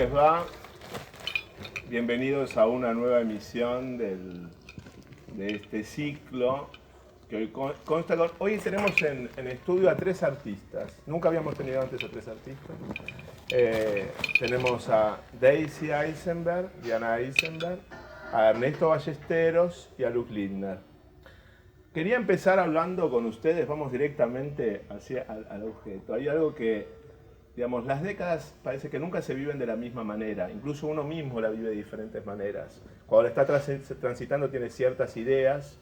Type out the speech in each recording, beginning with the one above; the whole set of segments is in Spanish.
les va? Bienvenidos a una nueva emisión de este ciclo que hoy consta con... Hoy tenemos en estudio a 3 artistas. Nunca habíamos tenido antes a 3 artistas. Tenemos a Daisy Eisenberg, Diana Eisenberg, a Ernesto Ballesteros y a Lux Lindner. Quería empezar hablando con ustedes, vamos directamente al objeto. Hay algo que, digamos, las décadas parece que nunca se viven de la misma manera, incluso uno mismo la vive de diferentes maneras. Cuando la está transitando tiene ciertas ideas.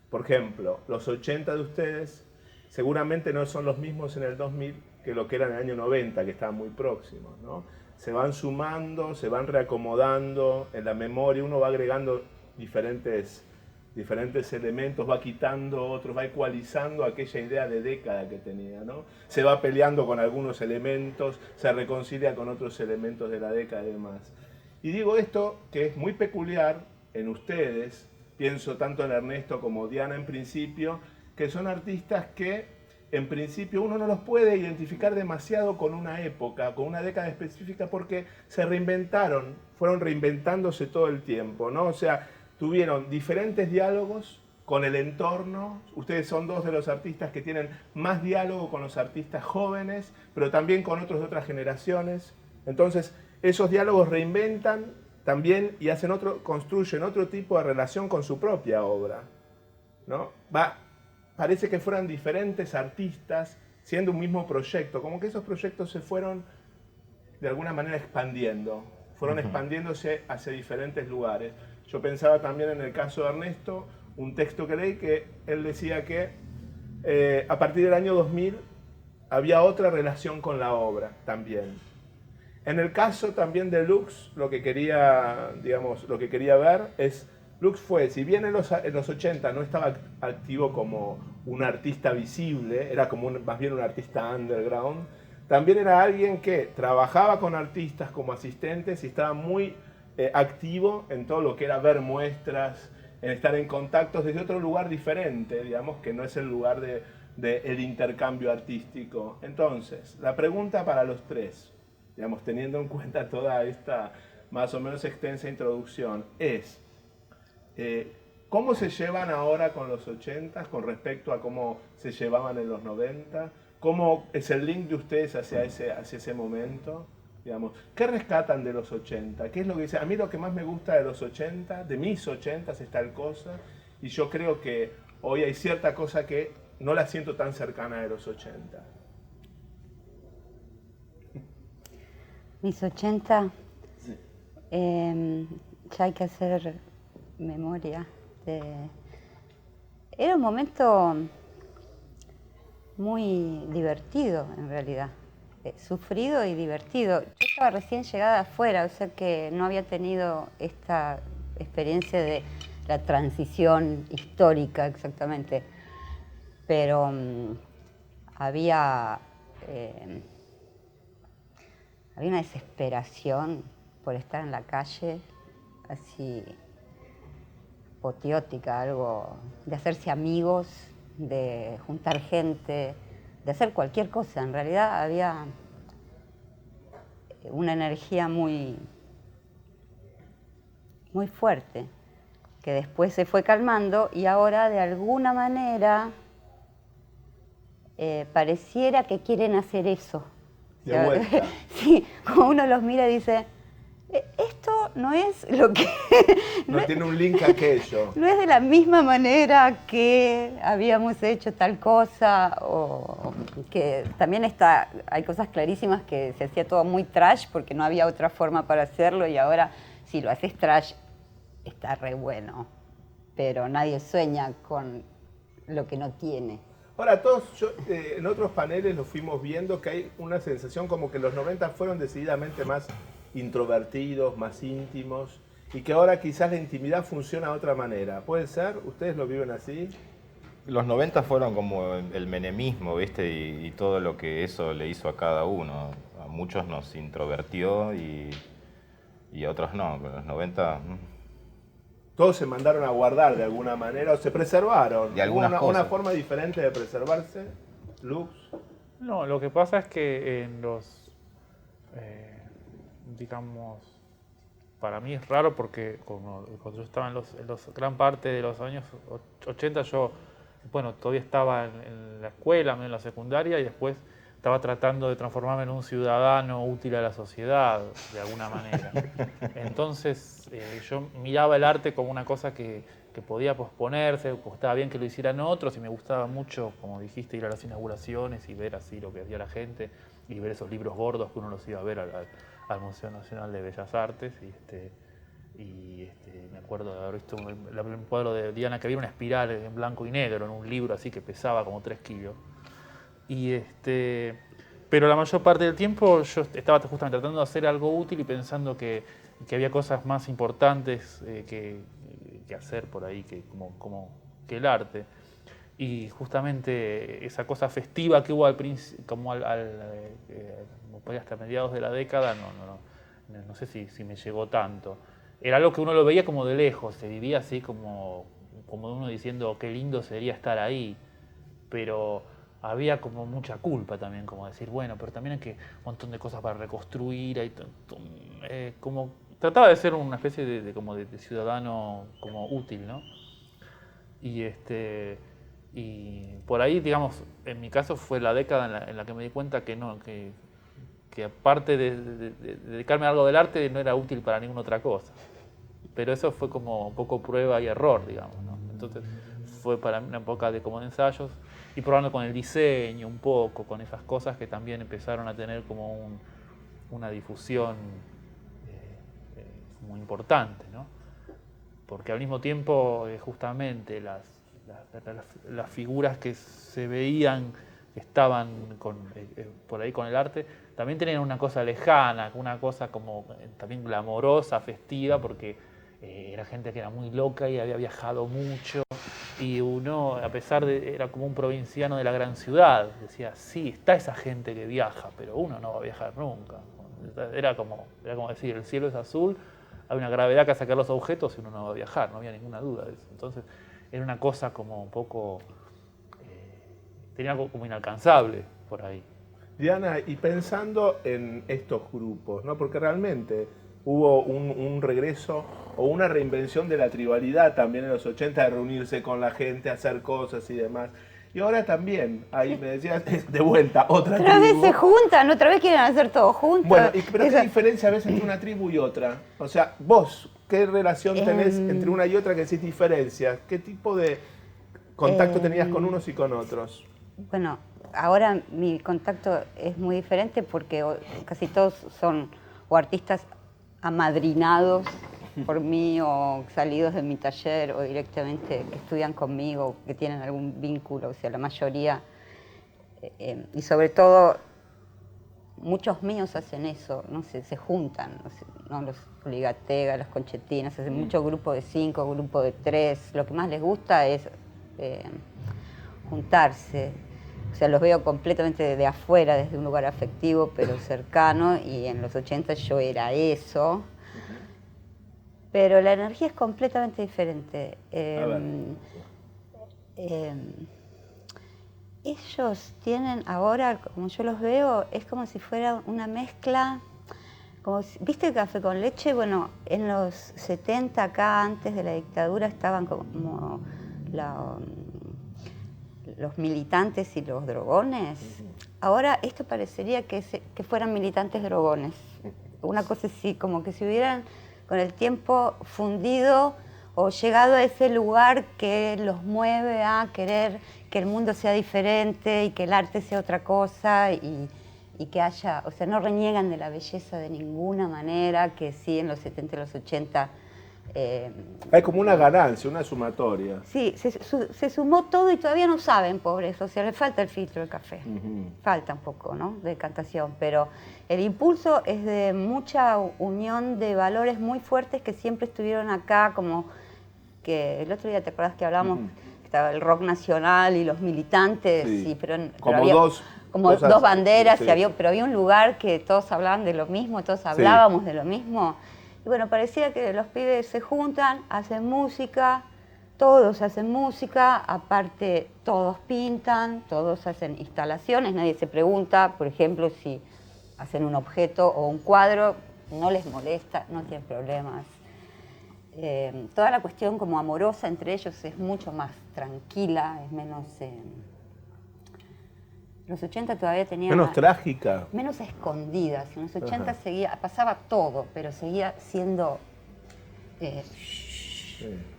Por ejemplo, los 80 de ustedes seguramente no son los mismos en el 2000 que lo que era en el año 90, que estaban muy próximos, ¿no? Se van sumando, se van reacomodando en la memoria, uno va agregando diferentes elementos, va quitando otros, va ecualizando aquella idea de década que tenía, ¿no? Se va peleando con algunos elementos, se reconcilia con otros elementos de la década y demás. Y digo esto que es muy peculiar en ustedes, pienso tanto en Ernesto como Diana en principio, que son artistas que en principio uno no los puede identificar demasiado con una época, con una década específica, porque se reinventaron, fueron reinventándose todo el tiempo, ¿no? O sea, tuvieron diferentes diálogos con el entorno. Ustedes son 2 de los artistas que tienen más diálogo con los artistas jóvenes, pero también con otros de otras generaciones. Entonces, esos diálogos reinventan también y construyen otro tipo de relación con su propia obra, ¿no? Parece que fueran diferentes artistas siendo un mismo proyecto, como que esos proyectos se fueron de alguna manera expandiendo, fueron expandiéndose hacia diferentes lugares. Yo pensaba también en el caso de Ernesto, un texto que leí que él decía que a partir del año 2000 había otra relación con la obra también. En el caso también de Lux, lo que quería ver es, Lux fue, si bien en los 80 no estaba activo como un artista visible, era como más bien un artista underground, también era alguien que trabajaba con artistas como asistentes y estaba muy activo en todo lo que era ver muestras, en estar en contactos desde otro lugar diferente, digamos, que no es el lugar del intercambio artístico. Entonces, la pregunta para los 3, digamos, teniendo en cuenta toda esta más o menos extensa introducción, es ¿cómo se llevan ahora con los 80 con respecto a cómo se llevaban en los 90? ¿Cómo es el link de ustedes hacia ese momento? Digamos, ¿qué rescatan de los 80? ¿Qué es lo que dicen? A mí lo que más me gusta de los 80, de mis 80 es tal cosa, y yo creo que hoy hay cierta cosa que no la siento tan cercana de los 80. Mis 80, Sí. ya hay que hacer memoria. Era un momento muy divertido en realidad, sufrido y divertido. Yo estaba recién llegada de afuera, o sea que no había tenido esta experiencia de la transición histórica exactamente, pero había una desesperación por estar en la calle, así apoteótica, algo de hacerse amigos, de juntar gente, de hacer cualquier cosa. En realidad había una energía muy fuerte, que después se fue calmando y ahora de alguna manera pareciera que quieren hacer eso. De vuelta. Sí, como uno los mira y dice, esto no es lo que... No tiene un link a aquello. No es de la misma manera que habíamos hecho tal cosa, o que también hay cosas clarísimas que se hacía todo muy trash porque no había otra forma para hacerlo, y ahora si lo haces trash está re bueno, pero nadie sueña con lo que no tiene. Ahora, en otros paneles lo fuimos viendo que hay una sensación como que los 90 fueron decididamente más introvertidos, más íntimos, y que ahora quizás la intimidad funciona de otra manera. ¿Puede ser? ¿Ustedes lo viven así? Los 90 fueron como el menemismo, ¿viste? Y todo lo que eso le hizo a cada uno. A muchos nos introvertió y a otros no, pero los 90... Todos se mandaron a guardar de alguna manera, o se preservaron. De algunas cosas. Una forma diferente de preservarse. Lux. No, lo que pasa es que en los digamos, para mí es raro porque cuando yo estaba en gran parte de los años 80, yo, bueno, todavía estaba en la escuela, en la secundaria, y después estaba tratando de transformarme en un ciudadano útil a la sociedad, de alguna manera. Entonces, yo miraba el arte como una cosa que podía posponerse, pues estaba bien que lo hicieran otros, y me gustaba mucho, como dijiste, ir a las inauguraciones y ver así lo que hacía la gente, y ver esos libros gordos que uno los iba a ver al Museo Nacional de Bellas Artes. Me acuerdo de haber visto un cuadro de Diana, que había una espiral en blanco y negro en un libro así que pesaba como 3 kilos. Pero la mayor parte del tiempo yo estaba justamente tratando de hacer algo útil y pensando que había cosas más importantes que hacer por ahí que el arte. Y justamente esa cosa festiva que hubo al principio, como hasta mediados de la década, no sé si me llegó tanto. Era algo que uno lo veía como de lejos, se vivía así como uno diciendo qué lindo sería estar ahí, pero había como mucha culpa también, como decir, bueno, pero también hay un montón de cosas para reconstruir, como trataba de ser una especie de ciudadano como útil, ¿no? Y por ahí, digamos, en mi caso fue la década en la que me di cuenta que aparte de dedicarme a algo del arte no era útil para ninguna otra cosa. Pero eso fue como un poco prueba y error, digamos, ¿no? Entonces fue para mí una época de ensayos y probando con el diseño un poco, con esas cosas que también empezaron a tener como una difusión muy importante, ¿no? Porque al mismo tiempo justamente las figuras que se veían, que estaban por ahí con el arte, también tenían una cosa lejana, una cosa como también glamorosa, festiva, porque era gente que era muy loca y había viajado mucho, y uno, a pesar era como un provinciano de la gran ciudad, decía, sí, está esa gente que viaja, pero uno no va a viajar nunca. Era como decir, el cielo es azul, hay una gravedad que sacar los objetos y uno no va a viajar, no había ninguna duda de eso. Entonces era una cosa como un poco, tenía algo como inalcanzable por ahí. Diana, y pensando en estos grupos, ¿no? Porque realmente hubo un regreso o una reinvención de la tribalidad también en los 80, de reunirse con la gente, hacer cosas y demás. Y ahora también, ahí me decías, de vuelta, otra tribu. Otra vez se juntan, otra vez quieren hacer todo juntos. Bueno, pero ¿qué diferencia ves entre una tribu y otra? O sea, vos, ¿qué relación tenés entre una y otra que decís diferencias? ¿Qué tipo de contacto tenías con unos y con otros? Bueno, ahora mi contacto es muy diferente porque casi todos son o artistas amadrinados por mí o salidos de mi taller o directamente que estudian conmigo, que tienen algún vínculo, o sea, la mayoría. Y sobre todo, muchos míos hacen eso, no sé, se juntan, no los Ligatega, las Conchetinas, hacen muchos grupos de 5, grupos de 3. Lo que más les gusta es juntarse. O sea, los veo completamente de afuera, desde un lugar afectivo, pero cercano, y en los 80 yo era eso. Pero la energía es completamente diferente. Ellos tienen ahora, como yo los veo, es como si fuera una mezcla, ¿viste el café con leche? Bueno, en los 70, acá antes de la dictadura, estaban como los militantes y los drogones. Ahora esto parecería que fueran militantes drogones. Una cosa así, como que si hubieran con el tiempo fundido o llegado a ese lugar que los mueve a querer que el mundo sea diferente y que el arte sea otra cosa y que haya, o sea, no reniegan de la belleza de ninguna manera, que sí en los 70 y los 80... hay como una ganancia, una sumatoria. Sí, se sumó todo y todavía no saben, pobres, o sea, le falta el filtro del café, falta un poco, ¿no?, de decantación, pero el impulso es de mucha unión de valores muy fuertes que siempre estuvieron acá, como que el otro día, ¿te acuerdas que hablamos? Estaba el rock nacional y los militantes, sí, pero había dos banderas, sí. Pero había un lugar que todos hablaban de lo mismo, todos hablábamos de lo mismo. Y bueno, parecía que los pibes se juntan, hacen música, todos hacen música, aparte todos pintan, todos hacen instalaciones, nadie se pregunta, por ejemplo, si hacen un objeto o un cuadro, no les molesta, no tienen problemas. Toda la cuestión como amorosa entre ellos es mucho más tranquila, es menos... los 80 todavía tenían... Menos trágica. Menos escondidas. En los 80 Ajá. pasaba todo, pero seguía siendo...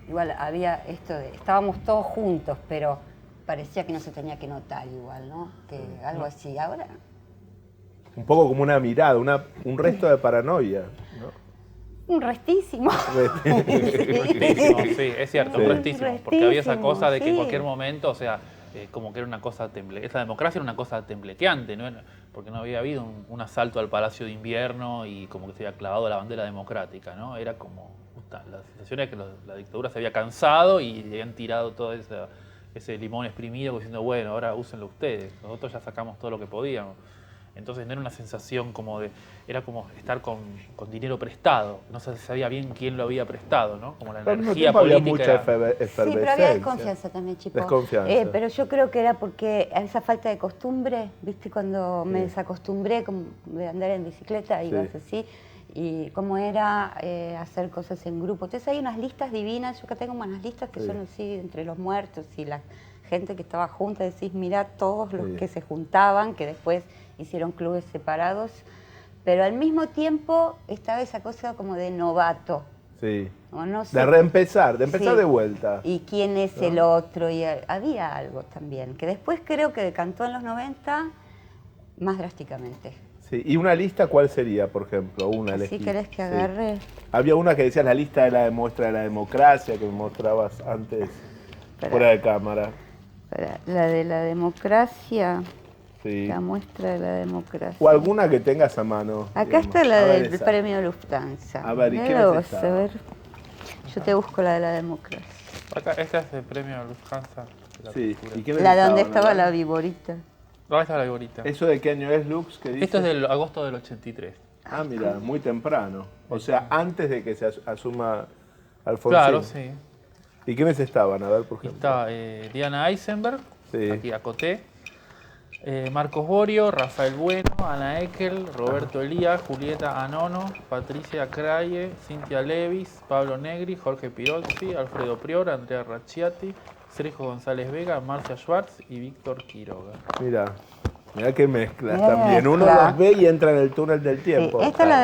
Igual había esto de... Estábamos todos juntos, pero parecía que no se tenía que notar igual, ¿no? Que algo así. Ahora... Un poco como una mirada, un resto de paranoia, ¿no? Un restísimo. Restísimo, sí, es cierto, Sí. un restísimo. Porque había esa Restísimo, cosa de que en sí. cualquier momento, o sea, como que era una cosa esa democracia era una cosa temblequeante, ¿no? Porque no había habido un asalto al Palacio de Invierno y como que se había clavado la bandera democrática, ¿no? Era como, la sensación era que la dictadura se había cansado y le habían tirado todo ese limón exprimido diciendo, bueno, ahora úsenlo ustedes, nosotros ya sacamos todo lo que podíamos. Entonces no era una sensación como de, era como estar con dinero prestado, no se sabía bien quién lo había prestado, ¿no? Como la Pero al mismo energía tiempo había política. mucha Sí, efervescencia. pero había desconfianza también, Chipo. Desconfianza. Pero yo creo que era porque esa falta de costumbre, ¿viste? Cuando me desacostumbré como de andar en bicicleta, ibas así, y cómo era hacer cosas en grupo. Entonces hay unas listas divinas, yo acá tengo unas listas que son así, entre los muertos y la gente que estaba junta, decís, mirá todos los que se juntaban, que después hicieron clubes separados, pero al mismo tiempo estaba esa cosa como de novato. Sí. O no sé. De reempezar, de empezar Sí. de vuelta. ¿Y quién es el otro? Y había algo también, que después creo que decantó en los 90 más drásticamente. Sí. ¿Y una lista cuál sería, por ejemplo? Una ¿Así elegí. querés que Sí. agarre? Había una que decía la lista de la muestra de la democracia, que me mostrabas antes, Espera. fuera de cámara. La de la democracia, Sí. la muestra de la democracia. O alguna que tengas a mano. Acá digamos. está la A ver del esa. premio Lufthansa. A ver, ¿y qué Mirá ves vos, esta? a ver. Yo te busco la de la democracia. Acá, este es el premio Lufthansa de la Sí. cultura. ¿Y quiénes La donde estaban? estaba A ver. la viborita. Ahí está la viborita. ¿Eso de qué año es, Lux? ¿Qué dice? Esto es del agosto del 83. Ah, mira, muy temprano. O sea, antes de que se asuma Alfonsín. Claro, sí. ¿Y quiénes estaban? A ver, por ejemplo. Está Diana Eisenberg, Sí. aquí acoté. Marcos Borio, Rafael Bueno, Ana Eckel, Roberto Elías, Julieta Anono, Patricia Craye, Cintia Levis, Pablo Negri, Jorge Pirozzi, Alfredo Prior, Andrea Racciati, Sergio González Vega, Marcia Schwartz y Víctor Quiroga. Mira, mira qué mezclas Mezcla. también. Uno los ve y entra en el túnel del Sí, tiempo. esta es la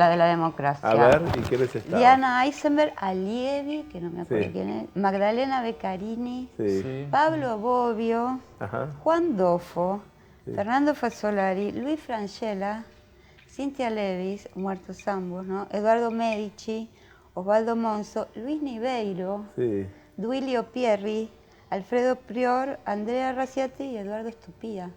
de la democracia. A ver, ¿y quiénes estaban? Diana Eisenberg, Alievi, que no me acuerdo Sí. quién es, Magdalena Beccarini, Sí. Sí. Pablo Bobbio, Ajá. Juan Dofo, Fernando Fasolari, Luis Frangella, Cintia Levis, muertos ambos, ¿no? Eduardo Medici, Osvaldo Monzo, Luis Niveiro, Sí. Duilio Pierri, Alfredo Prior, Andrea Racciati y Eduardo Estupía.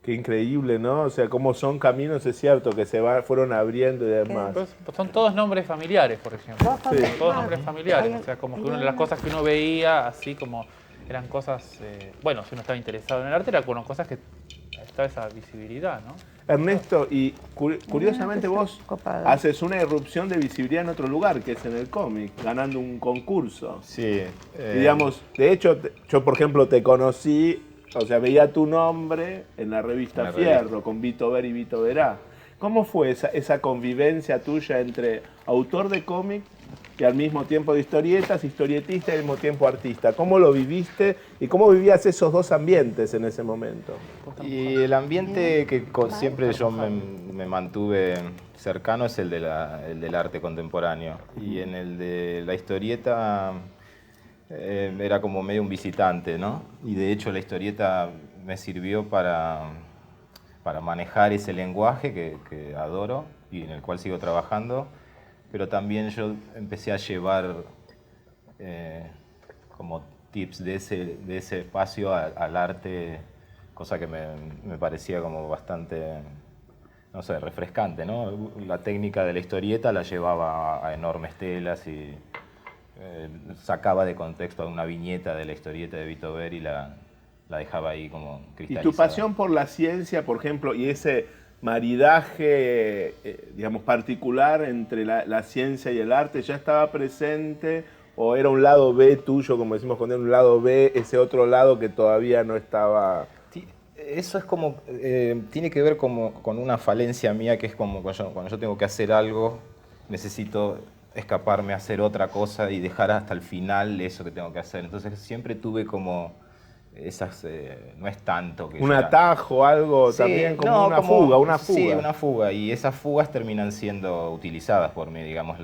Qué increíble, ¿no? O sea, cómo son caminos, es cierto, que fueron abriendo y demás. Pues, son todos nombres familiares, por ejemplo. Todos Son familiares. todos nombres familiares. Hay- O sea, como que hay una de las una- cosas que uno veía, así como eran cosas, bueno, si uno estaba interesado en el arte, eran cosas que estaba esa visibilidad, ¿no? Ernesto, y curiosamente vos Copado. haces una irrupción de visibilidad en otro lugar, que es en el cómic, ganando un concurso. Sí. Y digamos, de hecho, yo por ejemplo te conocí, o sea, veía tu nombre en la revista En la Fierro, revista. con Vito Ver y Vito Verá. ¿Cómo fue esa convivencia tuya entre autor de cómic y al mismo tiempo de historietas, historietista y al mismo tiempo artista? ¿Cómo lo viviste y cómo vivías esos dos ambientes en ese momento? Y el ambiente que siempre yo me mantuve cercano es el del arte contemporáneo. Y en el de la historieta era como medio un visitante, ¿no? Y de hecho la historieta me sirvió para manejar ese lenguaje que adoro y en el cual sigo trabajando, pero también yo empecé a llevar como tips de ese espacio al arte, cosa que me parecía como bastante, no sé, refrescante, ¿no? La técnica de la historieta la llevaba a enormes telas y sacaba de contexto una viñeta de la historieta de Vito Ver y la dejaba ahí como Y cristalizada. tu pasión por la ciencia, por ejemplo, y ese maridaje, digamos, particular entre la ciencia y el arte, ¿ya estaba presente o era un lado B tuyo, como decimos con él, un lado B, ese otro lado que todavía no estaba? Sí, Eso es como, tiene que ver como con una falencia mía, que es como cuando yo tengo que hacer algo, necesito escaparme a hacer otra cosa y dejar hasta el final eso que tengo que hacer. Entonces siempre tuve como esas, no es tanto que... Un atajo, algo Sí, también, como no, una fuga, una fuga. Sí, una fuga. Y esas fugas terminan siendo utilizadas por mí, digamos.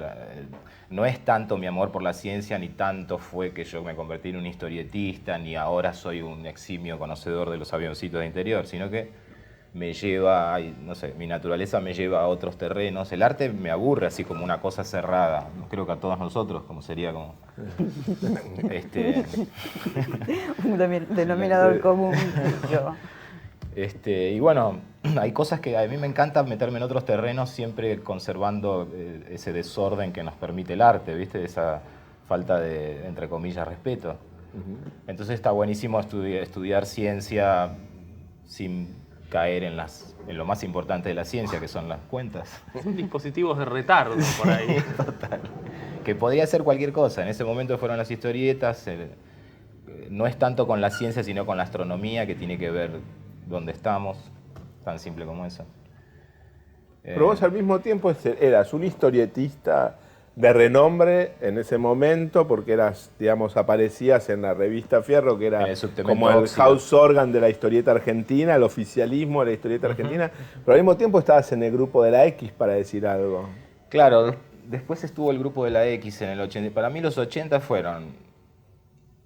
No es tanto mi amor por la ciencia, ni tanto fue que yo me convertí en un historietista, ni ahora soy un eximio conocedor de los avioncitos de interior, sino que me lleva, no sé, mi naturaleza me lleva a otros terrenos. El arte me aburre así como una cosa cerrada. Creo que a todos nosotros, como sería como... Un denominador común. Yo. Y bueno, hay cosas que a mí me encanta meterme en otros terrenos, siempre conservando ese desorden que nos permite el arte, ¿viste? Esa falta de, entre comillas, respeto. Entonces está buenísimo estudiar ciencia sin caer en lo más importante de la ciencia, que son las cuentas. Son dispositivos de retardo por ahí. Total. Que podría ser cualquier cosa. En ese momento fueron las historietas. No es tanto con la ciencia, sino con la astronomía, que tiene que ver dónde estamos. Tan simple como eso. Pero vos al mismo tiempo eras un historietista de renombre en ese momento, porque eras, digamos, aparecías en la revista Fierro, que era como el house organ de la historieta argentina, el oficialismo de la historieta argentina, pero al mismo tiempo estabas en el grupo de la X, para decir algo. Claro, después estuvo el grupo de la X en el 80. Para mí los 80 fueron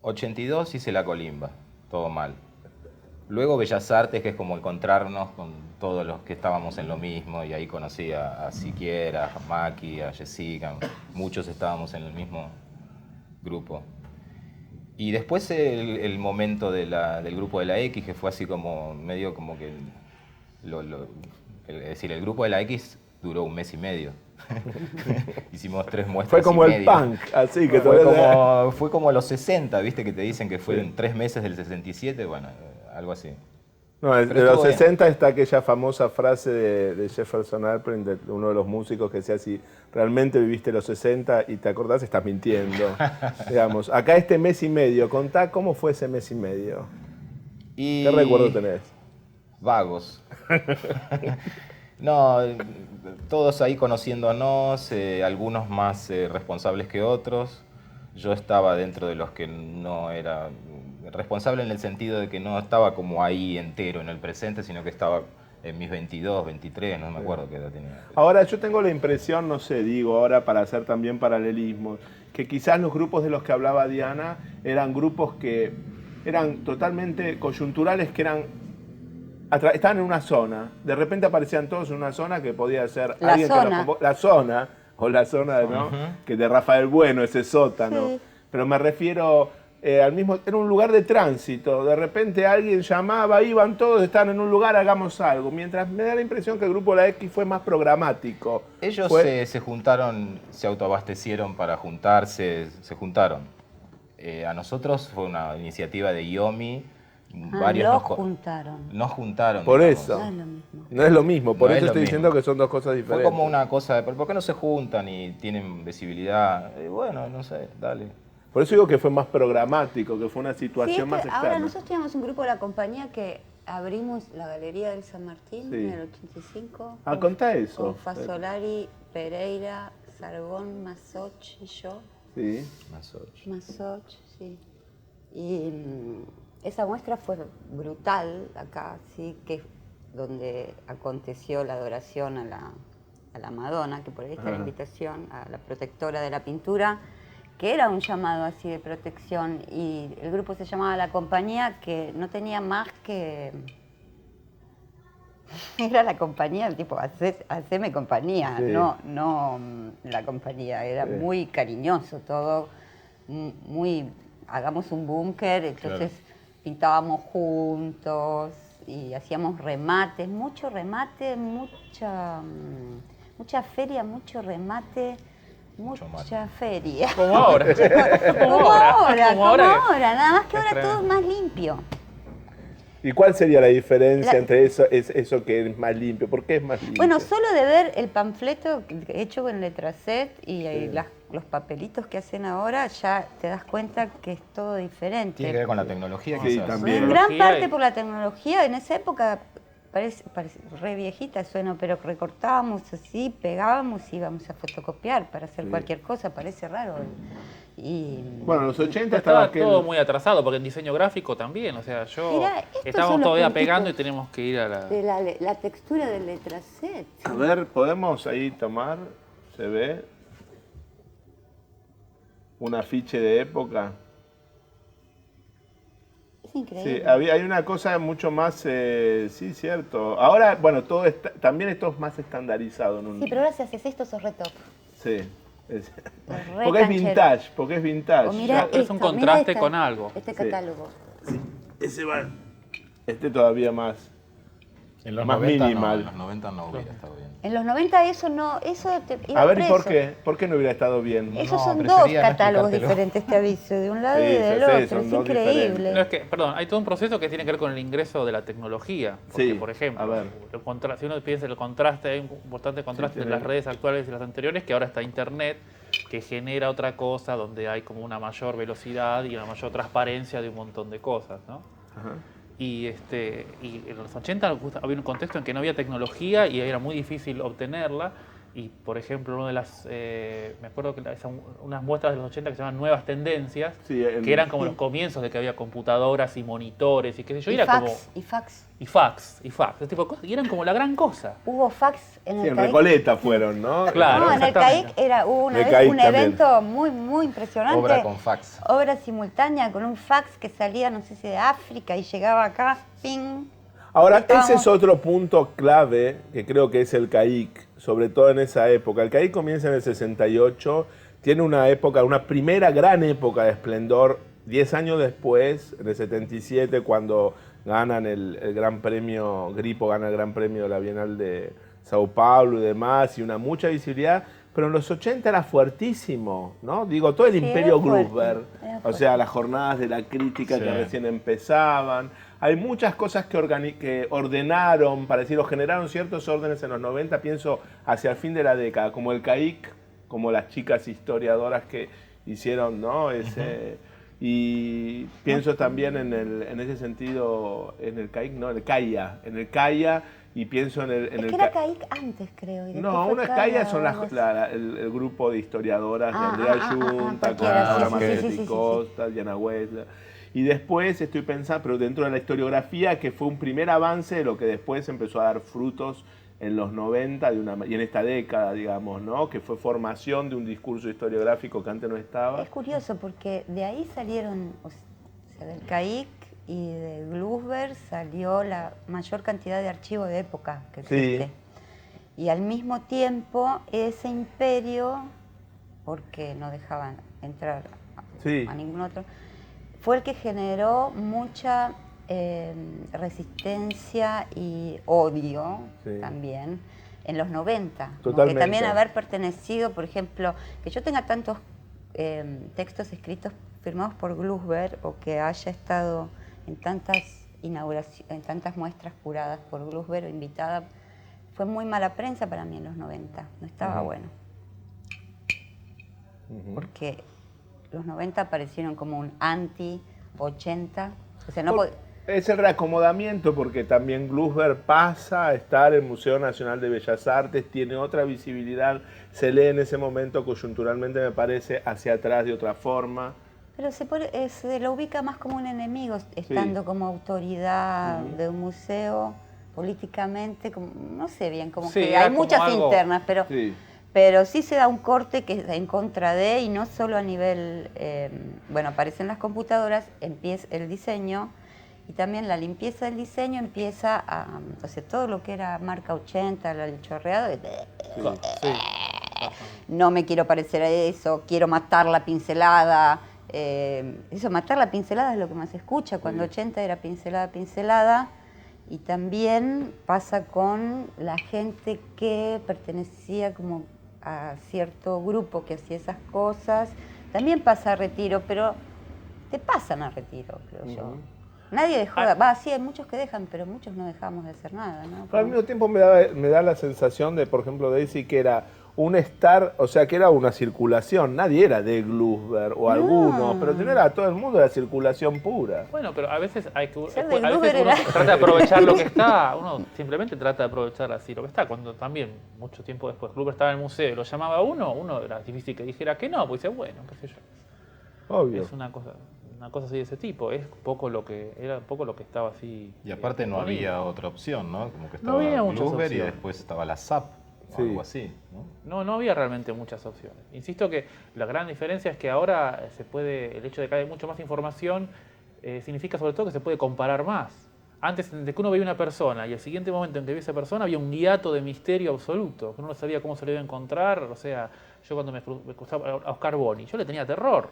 82 hice La Colimba, todo mal. Luego Bellas Artes, que es como encontrarnos con todos los que estábamos en lo mismo, y ahí conocí a Siquiera, a Maki, a Jessica, muchos estábamos en el mismo grupo. Y después el momento del grupo de la X, que fue así como medio como que... es decir, el grupo de la X duró 1 mes y medio. Hicimos 3 muestras. Fue como el punk, así que fue como los 60, ¿viste? Que te dicen que fueron 3 meses del 67, bueno, algo así. No, de los 60 está aquella famosa frase de Jefferson Airplane, de uno de los músicos, que decía: si realmente viviste los 60 y te acordás, estás mintiendo. Digamos, acá este mes y medio, contá cómo fue ese mes y medio. ¿Qué recuerdo tenés? Vagos. No, todos ahí conociéndonos, algunos más responsables que otros. Yo estaba dentro de los que no era responsable, en el sentido de que no estaba como ahí entero en el presente, sino que estaba en mis 22, 23, no me acuerdo qué edad tenía. Ahora, yo tengo la impresión, no sé, digo ahora para hacer también paralelismo, que quizás los grupos de los que hablaba Diana eran grupos que eran totalmente coyunturales, que estaban en una zona, de repente aparecían todos en una zona que podía ser la alguien zona. O la zona, ¿no? Que de Rafael Bueno, ese sótano. Sí. Pero me refiero era un lugar de tránsito. De repente alguien llamaba, iban todos, estaban en un lugar, hagamos algo. Mientras me da la impresión que el grupo de la X fue más programático. Ellos se juntaron, se autoabastecieron para juntarse, se juntaron. A nosotros fue una iniciativa de IOMI. Nos juntaron. Nos juntaron. Por digamos. eso. No es lo mismo. No es lo mismo, por No eso es lo estoy mismo. diciendo que son dos cosas diferentes. Fue como una cosa de, ¿por qué no se juntan y tienen visibilidad? Bueno, no sé, dale. Por eso digo que fue más programático, que fue una situación más externa. Ahora nosotros teníamos un grupo de la compañía que abrimos la Galería del San Martín en el 85. Contá eso. Con Fasolari, Pereira, Sargón, Masoch y yo. Sí. Masoch, sí. Y esa muestra fue brutal acá, sí, que es donde aconteció la adoración a la Madonna, que por ahí está la invitación, a la protectora de la pintura, que era un llamado así de protección, y el grupo se llamaba La Compañía, que no tenía más que... Era la compañía, tipo, haceme compañía, sí. no la compañía, era muy cariñoso todo, muy, hagamos un búnker, entonces pintábamos juntos y hacíamos remates, mucho remate, mucha feria, mucho remate. Mucha feria. Como ahora. Como ahora. Nada más que ahora todo es más limpio. ¿Y cuál sería la diferencia entre eso que es más limpio? ¿Por qué es más limpio? Bueno, solo de ver el panfleto hecho con letra set y las los papelitos que hacen ahora, ya te das cuenta que es todo diferente. Tiene que ver con la tecnología, Sí, quizás. también. En gran Tecnología parte y- por la tecnología, en esa época parece re viejita sueno, pero recortábamos así, pegábamos y íbamos a fotocopiar para hacer Sí. cualquier cosa, parece raro. Y Bueno, en los 80 Estaba estaba todo muy atrasado, porque en diseño gráfico también, o sea, Mirá, estos son estábamos los todavía puntitos pegando y teníamos que ir a la... de la textura del letraset. A ver, ¿podemos ahí tomar? ¿Se ve? Un afiche de época. Es increíble. Sí, hay una cosa mucho más, sí, cierto. Ahora, bueno, también esto es más estandarizado. Sí, pero ahora si haces esto sos re top. Sí. Re Porque es canchero. vintage, porque es vintage. O mirá Ya- es un esto, contraste mirá con algo. Este Sí. catálogo. ese va. Este todavía más. En los Más 90 minimal. no, en los 90 no hubiera estado bien. En los 90 eso no, eso te iba A ver, ¿y por preso. qué? ¿Por qué no hubiera estado bien? Esos No, son dos prefería no catálogos explicártelo. diferentes, te aviso, de un lado Sí, y del sí, otro, son es dos increíble. No, es que, perdón, hay todo un proceso que tiene que ver con el ingreso de la tecnología. Porque, Sí, por ejemplo, a ver. si uno piensa en el contraste, hay un importante contraste Sí, entre las tiene- redes actuales y las anteriores, que ahora está Internet, que genera otra cosa donde hay como una mayor velocidad y una mayor transparencia de un montón de cosas, ¿no? Ajá. Y en los 80 había un contexto en que no había tecnología y era muy difícil obtenerla. Y, por ejemplo, una de las, me acuerdo que unas muestras de los 80 que se llaman Nuevas Tendencias, Sí, que eran como los comienzos de que había computadoras y monitores y qué sé yo, Y era fax, como... y fax. Y fax, ese tipo de cosas, y eran como la gran cosa. Hubo fax en Sí, el en CAIC. Recoleta fueron, ¿no? Claro. No, en el exactamente. CAIC hubo una En el vez CAIC un también. evento muy impresionante. Obra con fax. Obra simultánea con un fax que salía, no sé si de África, y llegaba acá, ping. Ahora, Estábamos- ese es otro punto clave que creo que es el CAIC, sobre todo en esa época. El CAIC comienza en el 68, tiene una época, una primera gran época de esplendor, 10 años después, en el 77, cuando ganan el Gran Premio, Gripo gana el Gran Premio de la Bienal de Sao Paulo y demás, y una mucha visibilidad, pero en los 80 era fuertísimo, ¿no? Digo, todo el Sí, imperio era fuerte, Gruber, era o fuerte. sea, las jornadas de la crítica que Sí. recién empezaban. Hay muchas cosas que ordenaron, para decirlo, generaron ciertos órdenes en los 90, pienso, hacia el fin de la década, como el CAIC, como las chicas historiadoras que hicieron, ¿no? Y pienso también en ese sentido, en el CAIC, no, en el CAIA, y pienso en Es el que era CAIC antes, creo. y después no, fue una CAIA son el grupo de historiadoras de Andrea Yunta, con cualquiera, Laura sí, sí, Marchetti sí, sí, sí. Costa, Diana Huesla. Y después estoy pensando, pero dentro de la historiografía, que fue un primer avance de lo que después empezó a dar frutos en los 90 y en esta década, digamos, ¿no? Que fue formación de un discurso historiográfico que antes no estaba. Es curioso porque de ahí salieron, o sea, del CAIC y de Glusberg salió la mayor cantidad de archivos de época que Sí. existe. Y al mismo tiempo ese imperio, porque no dejaban entrar Sí. a ningún otro, fue el que generó mucha resistencia y odio Sí. también en los 90. Como que Totalmente. también haber pertenecido, por ejemplo, que yo tenga tantos textos escritos firmados por Glusberg o que haya estado en tantas inauguraciones, en tantas muestras curadas por Glusberg o invitada, fue muy mala prensa para mí en los 90. No estaba bueno. Porque los 90 aparecieron como un anti-80. O sea, no Es el reacomodamiento porque también Glusberg pasa a estar en el Museo Nacional de Bellas Artes, tiene otra visibilidad, se lee en ese momento coyunturalmente, me parece, hacia atrás de otra forma. Pero se lo ubica más como un enemigo, estando como autoridad de un museo, políticamente, como, no sé bien, como Sí, que era hay como muchas algo- internas, Sí. pero sí se da un corte que es en contra de, y no solo a nivel, bueno, aparecen las computadoras, empieza el diseño, y también la limpieza del diseño empieza a, entonces todo lo que era marca 80, el chorreado, Sí. no me quiero parecer a eso, quiero matar la pincelada. Eso, matar la pincelada es lo que más se escucha, cuando 80 era pincelada. Y también pasa con la gente que pertenecía como a cierto grupo que hacía esas cosas. También pasa a retiro, pero te pasan a retiro, creo yo. Nadie dejó, sí, hay muchos que dejan, pero muchos no dejamos de hacer nada, ¿no? Pero al mismo tiempo me da la sensación de, por ejemplo, Daisy, que era un estar, o sea, que era una circulación. Nadie era de Glusberg o algunos, pero no era todo el mundo, era circulación pura. Bueno, pero a veces hay que Ser de a veces Glusberg uno era- trata de aprovechar lo que está, uno simplemente trata de aprovechar así lo que está. Cuando también, mucho tiempo después, Glusberg estaba en el museo y lo llamaba a uno era difícil que dijera que no, pues dice, bueno, qué sé yo. Obvio. Es una cosa así de ese tipo, es poco lo que era un poco lo que estaba así. Y aparte no disponible. había otra opción, ¿no? Como que No estaba había muchas Glusberg y opciones. después estaba la SAP o Sí. algo así, ¿no? No había realmente muchas opciones. Insisto que la gran diferencia es que ahora el hecho de que haya mucho más información significa sobre todo que se puede comparar más. Antes de que uno veía una persona y el siguiente momento en que veía esa persona había un hiato de misterio absoluto, que uno no sabía cómo se lo iba a encontrar. O sea, yo cuando me cruzaba a Oscar Boni, yo le tenía terror.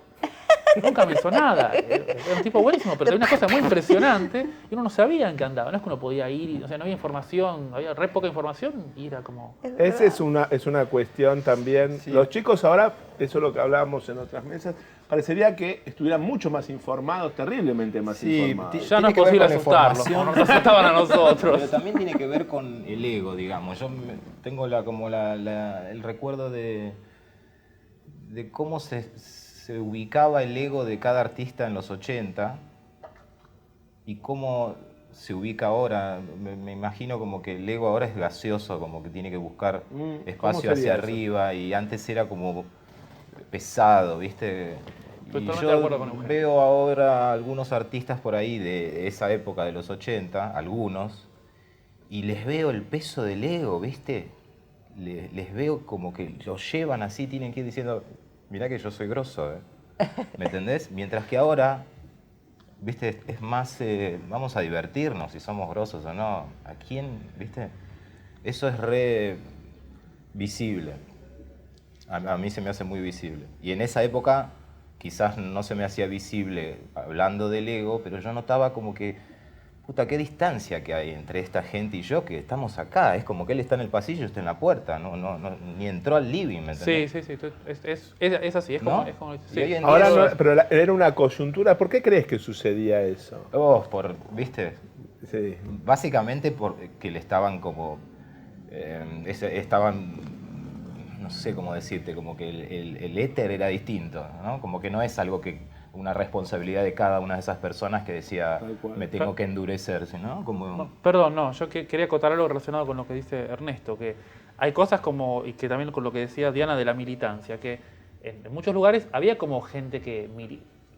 Nunca me hizo nada. Era un tipo buenísimo, pero tenía una cosa muy impresionante y uno no sabía en qué andaba. No es que uno podía ir, o sea, no había información, había re poca información y era como... Esa es una cuestión también. Sí. Los chicos ahora, eso es lo que hablábamos en otras mesas, parecería que estuvieran mucho más informados, terriblemente más informados. Ya no es tiene que ver posible con la asustarlos, información. como nos asustaban a nosotros. Pero también tiene que ver con el ego, digamos. Yo tengo el recuerdo de cómo se ubicaba el ego de cada artista en los 80 y cómo se ubica ahora. Me imagino como que el ego ahora es gaseoso, como que tiene que buscar ¿Cómo espacio sería hacia eso? arriba y antes era como pesado, ¿viste? Estoy Y totalmente de acuerdo con yo Eugenio. veo ahora algunos artistas por ahí de esa época de los 80, algunos, y les veo el peso del ego, ¿viste? Les veo como que lo llevan así, tienen que ir diciendo, mirá que yo soy grosso, ¿eh? ¿Me entendés? Mientras que ahora, ¿viste? Es más, vamos a divertirnos si somos grosos o no. ¿A quién, viste? Eso es re visible. A mí se me hace muy visible. Y en esa época quizás no se me hacía visible hablando del ego, pero yo notaba como que, puta, qué distancia que hay entre esta gente y yo, que estamos acá. Es como que él está en el pasillo y yo estoy en la puerta. No, ni entró al living, ¿me entendés? Sí. Es así, es como... ¿No? Es como Y sí. hoy en Ahora día- no, pero era una coyuntura. ¿Por qué crees que sucedía eso? ¿Viste? Sí. Básicamente porque le estaban como... estaban... No sé cómo decirte, como que el éter era distinto, ¿no? Como que no es algo que... una responsabilidad de cada una de esas personas que decía, Tal cual. me tengo que endurecer, ¿no? Como... No, perdón, no, yo quería acotar algo relacionado con lo que dice Ernesto, que hay cosas como, y que también con lo que decía Diana de la militancia, que en muchos lugares había como gente que...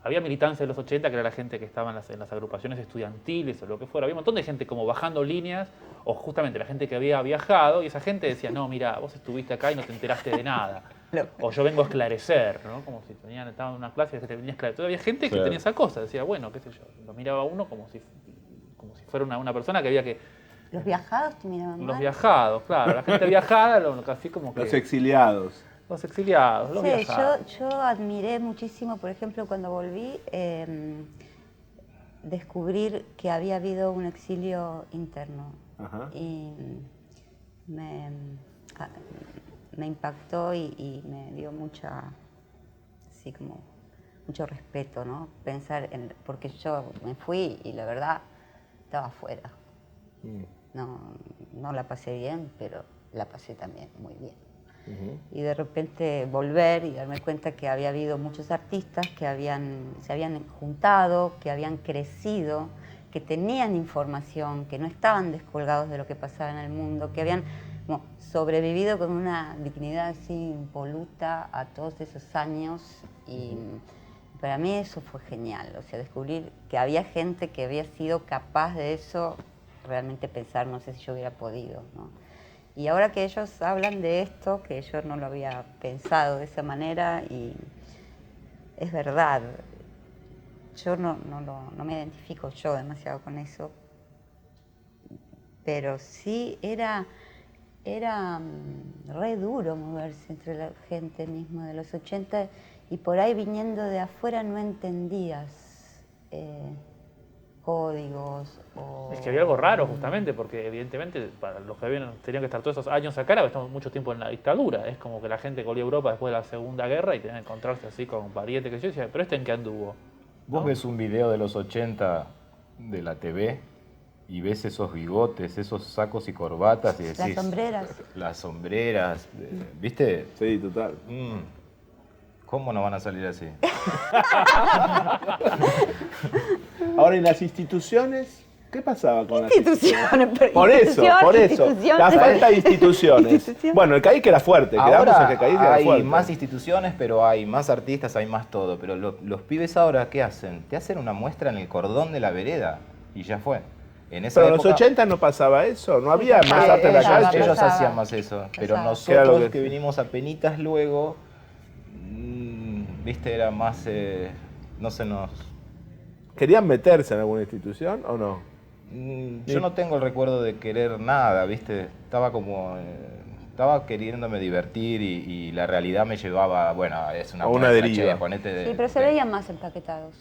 había militancia en los 80, que era la gente que estaba en las agrupaciones estudiantiles o lo que fuera. Había un montón de gente como bajando líneas, o justamente la gente que había viajado, y esa gente decía, no, mira, vos estuviste acá y no te enteraste de nada. O yo vengo a esclarecer, ¿no? Como si estaban en una clase que te venía a esclarecer. Todavía había gente que Claro. tenía esa cosa, decía, bueno, qué sé yo, lo miraba a uno como si fuera una persona que había que... Los viajados te miraban Los mal. viajados, claro, la gente viajada, casi como que... Los exiliados. Los exiliados, los Sí, viajados. yo admiré muchísimo, por ejemplo, cuando volví, descubrir que había habido un exilio interno. Ajá. Y me impactó y me dio mucho respeto, ¿no? Pensar porque yo me fui y la verdad estaba afuera. No la pasé bien, pero la pasé también muy bien. Y de repente volver y darme cuenta que había habido muchos artistas que se habían juntado, que habían crecido, que tenían información, que no estaban descolgados de lo que pasaba en el mundo, que habían como sobrevivido con una dignidad así impoluta a todos esos años. Y para mí eso fue genial, o sea, descubrir que había gente que había sido capaz de eso, realmente pensar, no sé si yo hubiera podido, ¿no? Y ahora que ellos hablan de esto, que yo no lo había pensado de esa manera, y es verdad, yo no me identifico yo demasiado con eso, pero sí era re duro moverse entre la gente misma de los 80 y por ahí viniendo de afuera no entendías códigos o... Es que había algo raro justamente, porque evidentemente para los que tenían que estar todos esos años acá, ahora estamos mucho tiempo en la dictadura. Es como que la gente volvió a Europa después de la Segunda Guerra y tenían que encontrarse así con parientes que yo decía, pero ¿en qué anduvo? Vos ¿no? ves un video de los 80 de la TV y ves esos bigotes, esos sacos y corbatas y decís... Las sombreras. Las sombreras, ¿viste? Sí, total. ¿Cómo no van a salir así? Ahora, ¿y las instituciones? ¿Qué pasaba con las Instituciones. Por eso. La falta de instituciones. Instituciones. Bueno, el CAIC era fuerte. Quedamos en Ahora que CAIC era hay fuerte. más instituciones, pero hay más artistas, hay más todo. Pero los pibes ahora, ¿qué hacen? Te hacen una muestra en el cordón de la vereda y ya fue. En esa Pero en los época, 80 no pasaba eso, no había Sí, más arte en la pasaba, calle. ellos pasaba. hacían más eso. Pero Pasaba. nosotros Claro que que sí. vinimos apenitas luego, viste, era más, no se nos... ¿Querían meterse en alguna institución o no? Yo no tengo el recuerdo de querer nada, viste, estaba como... estaba queriéndome divertir y la realidad me llevaba, bueno, es una A una muestra, deriva. che, ponete de... Sí, pero se veían más empaquetados.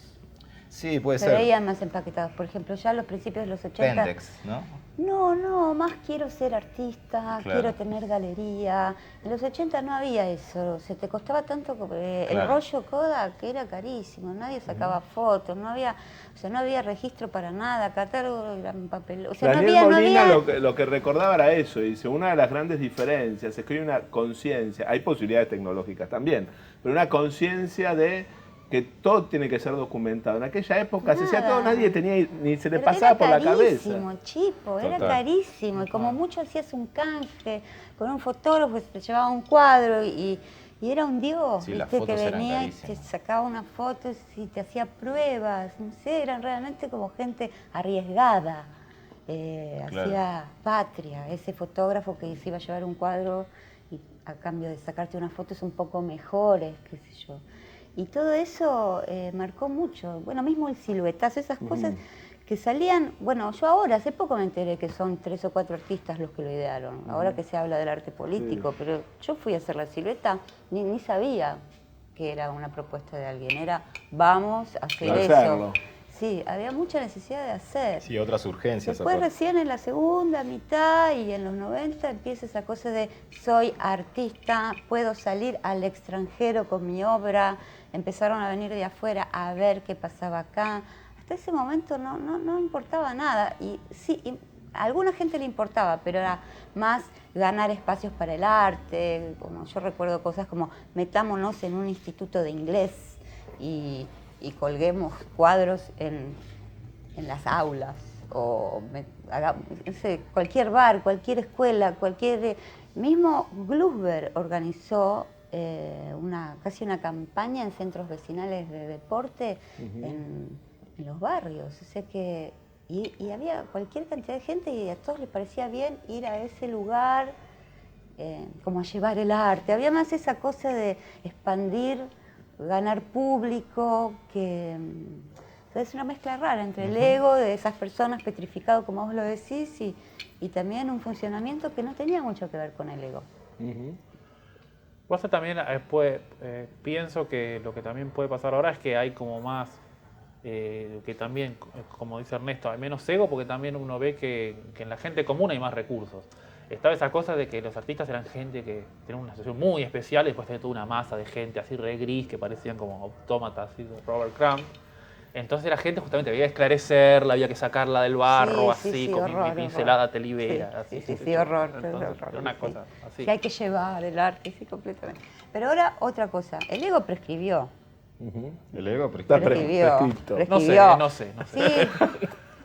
Sí, puede Se ser. veían más empaquetados. Por ejemplo, ya a los principios de los 80... Pendex, ¿no? No, más quiero ser artista, Claro. quiero tener galería. En los 80 no había eso, se te costaba tanto el Claro. rollo Kodak, que era carísimo, nadie sacaba fotos, no había registro para nada, catálogo en papel. O sea, Daniel no Molina había... lo que recordaba era eso, dice, una de las grandes diferencias es que hay una conciencia, hay posibilidades tecnológicas también, pero una conciencia de que todo tiene que ser documentado. En aquella época se hacía Nada. todo, nadie tenía ni se le Pero pasaba por la era cabeza. carísimo, Chipo, era Total. carísimo. Y como mucho hacías un canje con un fotógrafo, te llevaba un cuadro y era un dios, Sí, las ¿viste? Que fotos eran venía y te carísimas. sacaba unas fotos y te hacía pruebas. No sé, eran realmente como gente arriesgada. Claro. Hacía patria. Ese fotógrafo que se iba a llevar un cuadro y a cambio de sacarte unas fotos un poco mejores, qué sé yo. Y todo eso marcó mucho. Bueno, mismo el siluetazo, esas cosas que salían. Bueno, yo ahora, hace poco me enteré que son 3 o 4 artistas los que lo idearon. Ahora que se habla del arte político, pero yo fui a hacer la silueta, ni sabía que era una propuesta de alguien. Era, vamos a hacer Hacerlo. eso. Sí, había mucha necesidad de hacer. Sí, otras urgencias. Después aparte. recién en la segunda mitad y en los 90 empieza esa cosa de soy artista, puedo salir al extranjero con mi obra. Empezaron a venir de afuera a ver qué pasaba acá. Hasta ese momento no importaba nada. Y sí, a alguna gente le importaba, pero era más ganar espacios para el arte. Como yo recuerdo cosas como metámonos en un instituto de inglés y colguemos cuadros en las aulas, o no sé, cualquier bar, cualquier escuela, mismo Glusberg organizó casi una campaña en centros vecinales de deporte en los barrios, o sea que y había cualquier cantidad de gente y a todos les parecía bien ir a ese lugar, como a llevar el arte. Había más esa cosa de expandir, ganar público, que es una mezcla rara entre el ego de esas personas petrificado, como vos lo decís, y también un funcionamiento que no tenía mucho que ver con el ego. Vos también pienso que lo que también puede pasar ahora es que hay como más, que también, como dice Ernesto, hay menos ego porque también uno ve que en la gente común hay más recursos. Estaba esa cosa de que los artistas eran gente que tenía una situación muy especial y después tenía toda una masa de gente así re gris que parecían como autómatas así de Robert Crumb. Entonces la gente justamente había que esclarecerla, había que sacarla del barro, Sí, así, sí, con horror, mi pincelada horror. te libera. Sí, así, sí, horror. Entonces, horror, era una sí. cosa así. Que hay que llevar el arte, sí, completamente. Pero ahora otra cosa, el ego prescribió. El ego, Está Prescribió. prescrito. No sé. Sí.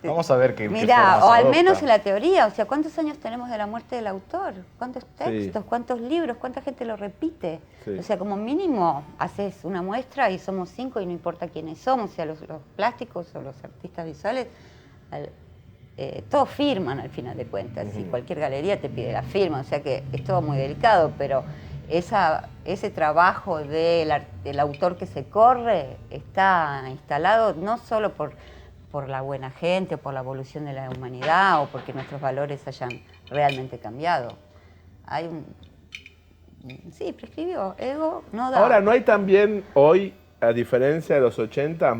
Vamos a ver qué Mirá, forma se o al adopta. menos en la teoría, o sea, ¿cuántos años tenemos de la muerte del autor? ¿Cuántos textos? Sí. ¿Cuántos libros? ¿Cuánta gente lo repite? Sí. O sea, como mínimo haces una muestra y somos 5 y no importa quiénes somos, o sea, los plásticos o los artistas visuales, todos firman al final de cuentas, y cualquier galería te pide la firma, o sea que es todo muy delicado, pero ese trabajo del autor que se corre está instalado no solo por la buena gente, o por la evolución de la humanidad, o porque nuestros valores hayan realmente cambiado. Sí, prescribió, ego no da. Ahora, ¿no hay también hoy, a diferencia de los 80,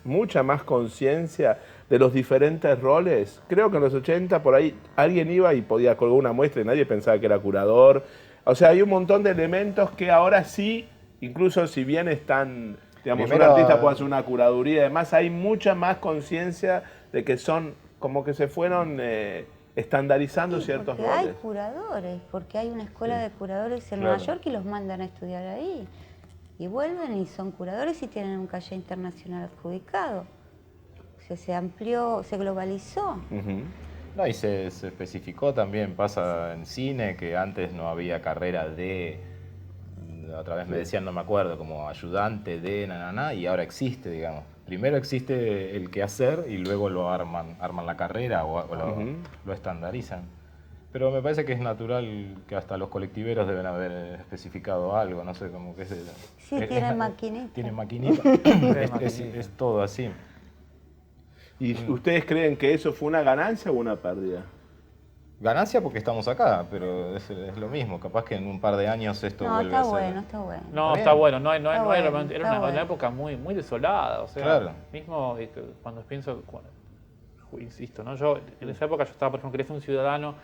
mucha más conciencia de los diferentes roles? Creo que en los 80 por ahí alguien iba y podía colgar una muestra y nadie pensaba que era curador. O sea, hay un montón de elementos que ahora sí, incluso si bien están, digamos, Primero, un artista puede hacer una curaduría y demás, hay mucha más conciencia de que son como que se fueron estandarizando Sí, ciertos porque roles. hay curadores, porque hay una escuela de curadores en Claro. Nueva York y los mandan a estudiar ahí. Y vuelven y son curadores y tienen un calle internacional adjudicado. O sea, se amplió, se globalizó. Ujú. No, y se especificó también, pasa en cine, que antes no había carrera de, otra vez me decían, no me acuerdo, como ayudante de y ahora existe, digamos. Primero existe el quehacer y luego lo arman la carrera o lo estandarizan. Pero me parece que es natural que hasta los colectiveros deben haber especificado algo, no sé, como que es... Sí, tienen maquinita. Tienen maquinita. Es todo así. ¿Y ustedes creen que eso fue una ganancia o una pérdida? Ganancia porque estamos acá, pero es lo mismo. Capaz que en un par de años esto No, vuelve está a ser... bueno, está bueno. No, Está está bien. bueno, no hay Está realmente- bueno, era está una bueno. época muy, muy desolada, o sea, Claro. mismo cuando pienso, insisto, ¿no? Yo en esa época yo estaba, por ejemplo, quería ser un ciudadano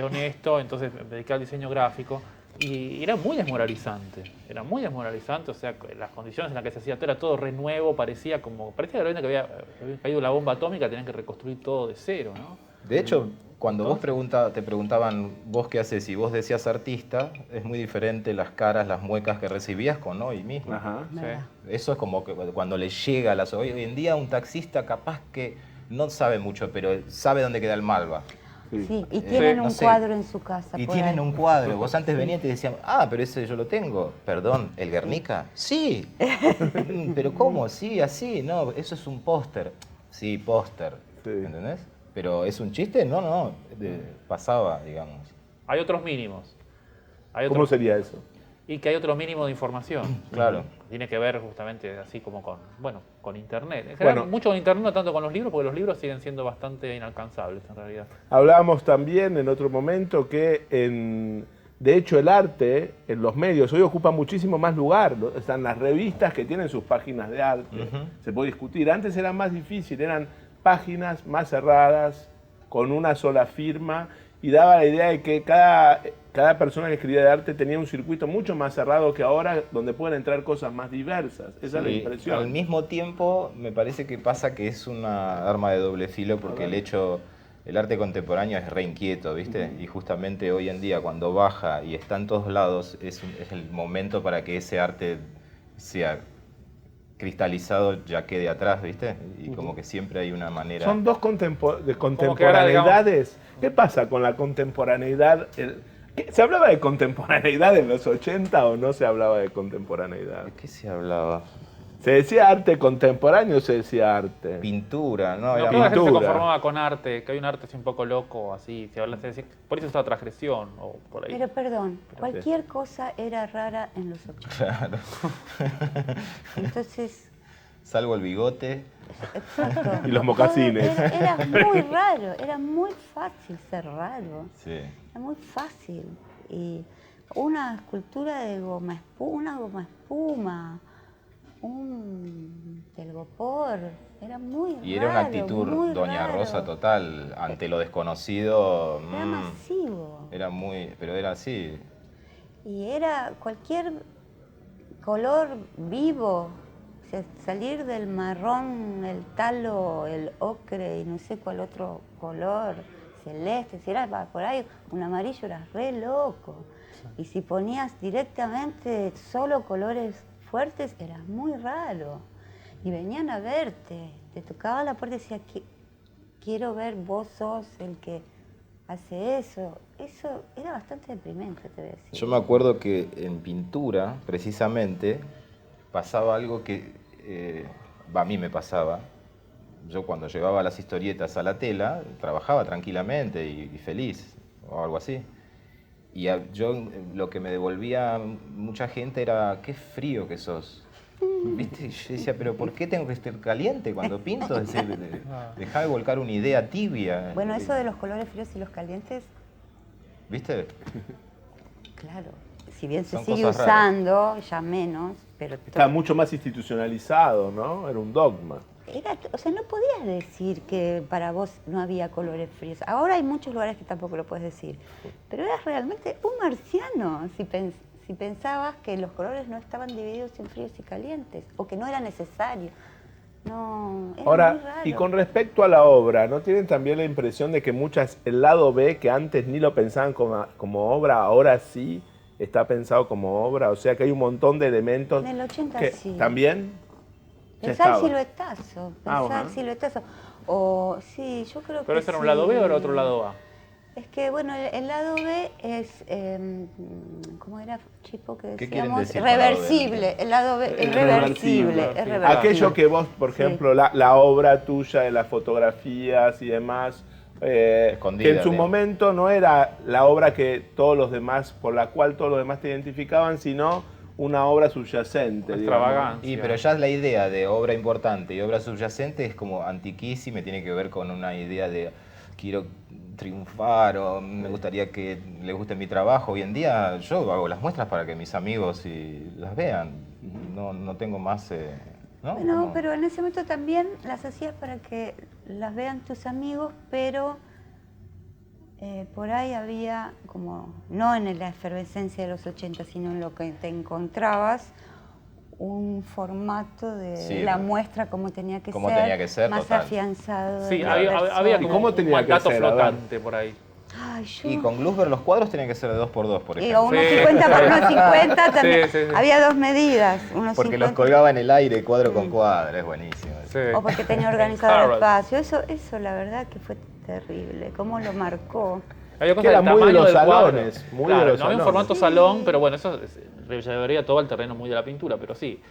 honesto, entonces me dedicaba al diseño gráfico y era muy desmoralizante, o sea, las condiciones en las que se hacía todo era todo renuevo, parecía de repente que había caído la bomba atómica, tenían que reconstruir todo de cero, ¿no? De hecho, cuando vos te preguntaban vos qué haces y vos decías artista, es muy diferente las caras, las muecas que recibías con hoy mismo. Ajá. Sí. Verdad. Eso es como que cuando le llega a las... Hoy en día un taxista capaz que no sabe mucho, pero sabe dónde queda el Malva. Sí, y tienen no un sé. cuadro en su casa. Y por tienen ahí. un cuadro. Vos antes venías y te decían, pero ese yo lo tengo. Perdón, ¿el Guernica? Sí. ¿Pero cómo? Sí, así. No, eso es un póster. Sí, póster. Sí. ¿Entendés? Pero ¿es un chiste? No. Pasaba, digamos. Hay otros mínimos. ¿Cómo sería eso? Y que hay otro mínimo de información. Claro. Tiene que ver justamente así como con Internet. En general, Bueno. mucho con Internet, no tanto con los libros, porque los libros siguen siendo bastante inalcanzables en realidad. Hablábamos también en otro momento que de hecho el arte en los medios hoy ocupa muchísimo más lugar. Están las revistas que tienen sus páginas de arte. Se puede discutir. Antes era más difícil, eran páginas más cerradas, con una sola firma, y daba la idea de que cada persona que escribía de arte tenía un circuito mucho más cerrado que ahora, donde pueden entrar cosas más diversas. Esa es la Sí, impresión. al mismo tiempo, me parece que pasa que es una arma de doble filo porque el arte contemporáneo es re inquieto, ¿viste? Y justamente hoy en día, cuando baja y está en todos lados, es el momento para que ese arte sea cristalizado, ya quede atrás, ¿viste? Y como que siempre hay una manera... Son dos ahora, contemporaneidades. ¿Qué pasa con la contemporaneidad? ¿Se hablaba de contemporaneidad en los 80 o no se hablaba de contemporaneidad? ¿De qué se hablaba? ¿Se decía arte contemporáneo o se decía arte? Pintura, ¿no? No, Era creo que la gente se pintura. conformaba con arte, que hay un arte así un poco loco, así, por eso está la transgresión, o por ahí. Pero perdón, cualquier cosa era rara en los 80. Claro. Entonces, Salvo el bigote. exacto. Y los mocasines. Era muy raro, era muy fácil ser raro. Sí. Era muy fácil. Y una escultura de goma espuma, un telgopor, era muy raro. Y era una actitud muy Doña raro. Rosa total, ante lo desconocido. Era masivo. Era muy, pero era así. Y era cualquier color vivo, o sea, salir del marrón, el talo, el ocre y no sé cuál otro color, celeste, si era por ahí un amarillo eras re loco. Y si ponías directamente solo colores fuertes, era muy raro. Y venían a verte, te tocaba la puerta y decía, quiero ver, vos sos el que hace eso. Eso era bastante deprimente, te voy a decir. Yo me acuerdo que en pintura, precisamente, pasaba algo que a mí me pasaba. Yo cuando llevaba las historietas a la tela, trabajaba tranquilamente y feliz, o algo así. Y lo que me devolvía mucha gente era, qué frío que sos. ¿Viste? Y yo decía, pero ¿por qué tengo que estar caliente cuando pinto? Es decir, dejá de volcar una idea tibia. Bueno, eso de los colores fríos y los calientes, ¿Viste? claro, si bien se Son sigue cosas raras. usando, ya menos, pero Está mucho más institucionalizado, ¿no? Era un dogma. o sea, no podías decir que para vos no había colores fríos. Ahora hay muchos lugares que tampoco lo puedes decir, pero eras realmente un marciano si pensabas que los colores no estaban divididos en fríos y calientes, o que no era necesario. No, era Ahora, muy raro. y con respecto a la obra, ¿no tienen también la impresión de que muchas, el lado B, que antes ni lo pensaban como obra, ahora sí está pensado como obra? O sea que hay un montón de elementos En el 80 que sí. también ya Pensar estaba. siluetazo, Ah, pensar ajá. siluetazo. O sí, yo creo que ¿Pero ese era un sí. lado B o era otro lado A? Es que bueno, el lado B es, ¿cómo era, Chipo, que ¿Qué quieren decíamos? decir con lado B? Reversible. El lado B es Reversible. reversible. Es reversible. Aquello que vos, por Sí. ejemplo, la obra tuya de las fotografías y demás, Escondida, que en su digamos. momento no era la obra que todos los demás, por la cual todos los demás te identificaban, sino una obra subyacente. Extravagancia. Y pero ya la idea de obra importante y obra subyacente es como antiquísima y tiene que ver con una idea de quiero triunfar o me gustaría que le guste mi trabajo. Hoy en día yo hago las muestras para que mis amigos las vean. No tengo más... ¿no? Bueno, Como- pero en ese momento también las hacías para que las vean tus amigos, pero por ahí había como, no en la efervescencia de los 80, sino en lo que te encontrabas, un formato de Sí, la ¿no? muestra como tenía que Como ser, tenía que ser, más total. afianzado. Sí, de la había persona. ¿Y como cómo un tenía que mandato ser? A ver. flotante por ahí. Ay, yo... Y con Glusberg los cuadros tenían que ser de 2x2, por Y ejemplo. o unos Sí. 50 por unos 50 también. Sí, sí, sí. Había dos medidas. Unos Porque 50. los colgaba en el aire cuadro con cuadro, es buenísimo. Sí. O porque tenía organizado el Harold. espacio. Eso la verdad que fue terrible. ¿Cómo lo marcó? Había Que cosas era del muy de tamaño los del cuadro. salones, muy Claro, de los no había un salones. formato salón, pero bueno, eso llevaría todo al terreno muy de la pintura, pero sí.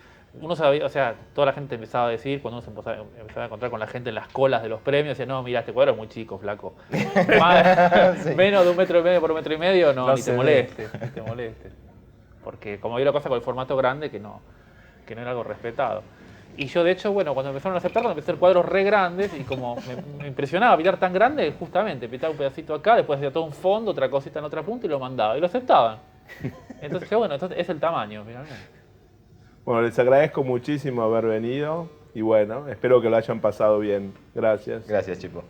Uno sabía, o sea, toda la gente empezaba a decir, cuando uno se empezaba a encontrar con la gente en las colas de los premios, decía, no, mira, este cuadro es muy chico, flaco. Sí. Menos de 1,5 metros por 1,5 metros, no, No ni se te ve. molestes, ni te molestes. Porque como había una cosa con el formato grande que no era algo respetado. Y yo, de hecho, bueno, cuando empezaron a aceptarlo, empecé a hacer cuadros re grandes y como me impresionaba pintar tan grande, justamente, pintaba un pedacito acá, después hacía todo un fondo, otra cosita en otra punta y lo mandaba. Y lo aceptaban. Entonces, yo, bueno, entonces es el tamaño, finalmente. Bueno, les agradezco muchísimo haber venido y bueno, espero que lo hayan pasado bien. Gracias. Gracias, Chipo.